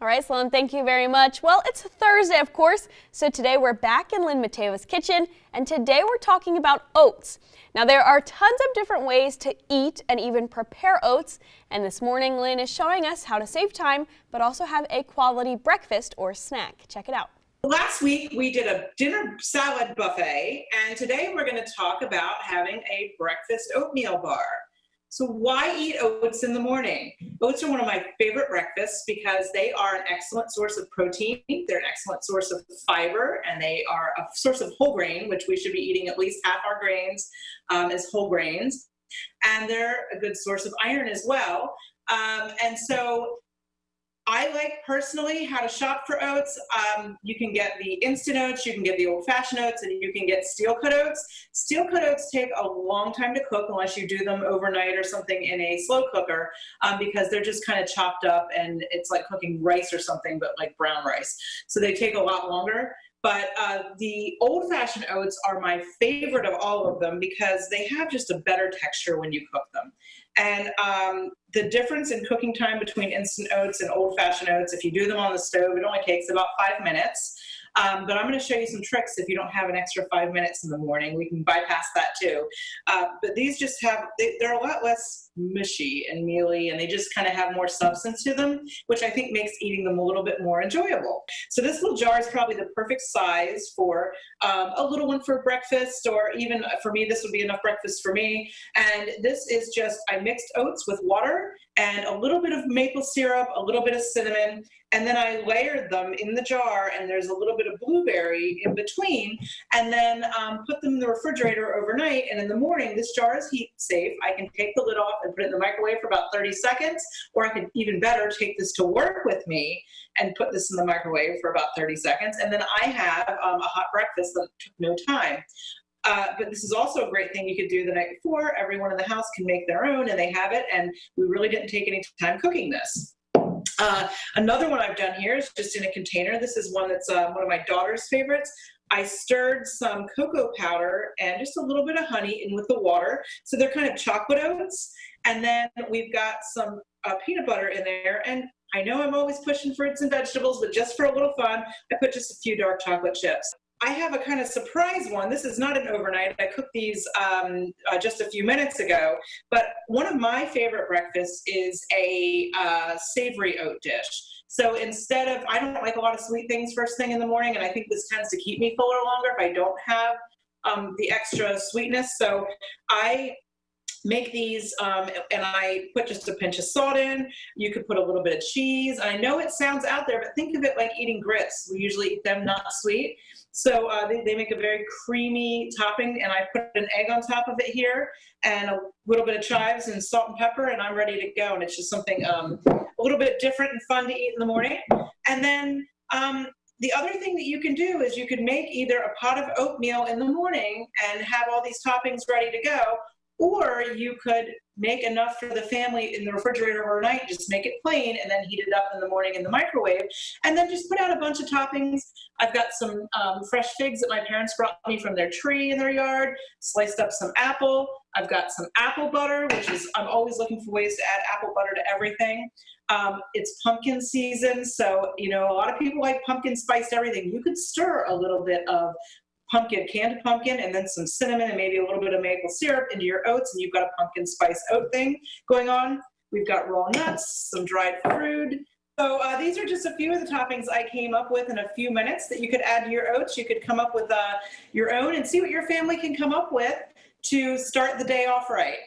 All right, Sloan, thank you very much. Well, it's Thursday, of course, so today we're back in Lynn Matava's kitchen, and today we're talking about oats. Now, there are tons of different ways to eat and even prepare oats, and this morning Lynn is showing us how to save time, but also have a quality breakfast or snack. Check it out. Last week we did a dinner salad buffet, and today we're going to talk about having a breakfast oatmeal bar. So why eat oats in the morning? Oats are one of my favorite breakfasts because they are an excellent source of protein, they're an excellent source of fiber, and they are a source of whole grain, which we should be eating at least half our grains as whole grains. And they're a good source of iron as well. And so I like personally how to shop for oats. You can get the instant oats, you can get the old-fashioned oats, and you can get steel-cut oats. Steel-cut oats take a long time to cook unless you do them overnight or something in a slow cooker because they're just kind of chopped up and it's like cooking rice or something, but like brown rice. So they take a lot longer. But the old-fashioned oats are my favorite of all of them because they have just a better texture when you cook them. And the difference in cooking time between instant oats and old-fashioned oats, if you do them on the stove, it only takes about 5 minutes. But I'm going to show you some tricks if you don't have an extra 5 minutes in the morning. We can bypass that too. But these just have, they're a lot less mushy and mealy, and they just kind of have more substance to them, which I think makes eating them a little bit more enjoyable. So this little jar is probably the perfect size for a little one for breakfast, or even for me, this would be enough breakfast for me. And this is just, I mixed oats with water and a little bit of maple syrup, a little bit of cinnamon, and then I layered them in the jar, and there's a little bit of blueberry in between, and then put them in the refrigerator overnight. And in the morning, this jar is heat safe. I can take the lid off and put it in the microwave for about 30 seconds, or I could even better take this to work with me and put this in the microwave for about 30 seconds. And then I have a hot breakfast that took no time. But this is also a great thing you could do the night before. Everyone in the house can make their own, and they have it, and we really didn't take any time cooking this. Another one I've done here is just in a container. This is one that's one of my daughter's favorites. I stirred some cocoa powder and just a little bit of honey in with the water. So they're kind of chocolate oats. And then we've got some peanut butter in there. And I know I'm always pushing fruits and vegetables, but just for a little fun, I put just a few dark chocolate chips. I have a kind of surprise one. This is not an overnight. I cooked these just a few minutes ago. But one of my favorite breakfasts is a savory oat dish. So instead of, I don't like a lot of sweet things first thing in the morning, and I think this tends to keep me fuller longer if I don't have the extra sweetness. So I make these and I put just a pinch of salt in. You could put a little bit of cheese. I know it sounds out there, but think of it like eating grits. We usually eat them not sweet. So they make a very creamy topping, and I put an egg on top of it here and a little bit of chives and salt and pepper, and I'm ready to go. And it's just something a little bit different and fun to eat in the morning. And then the other thing that you can do is you could make either a pot of oatmeal in the morning and have all these toppings ready to go, or you could make enough for the family in the refrigerator overnight, just make it plain, and then heat it up in the morning in the microwave, and then just put out a bunch of toppings. I've got some fresh figs that my parents brought me from their tree in their yard, sliced up some apple. I've got some apple butter, which is, I'm always looking for ways to add apple butter to everything. It's pumpkin season, so, you know, a lot of people like pumpkin spiced everything. You could stir a little bit of pumpkin, canned pumpkin, and then some cinnamon and maybe a little bit of maple syrup into your oats, and you've got a pumpkin spice oat thing going on. We've got raw nuts, some dried fruit. So these are just a few of the toppings I came up with in a few minutes that you could add to your oats. You could come up with your own and see what your family can come up with to start the day off right.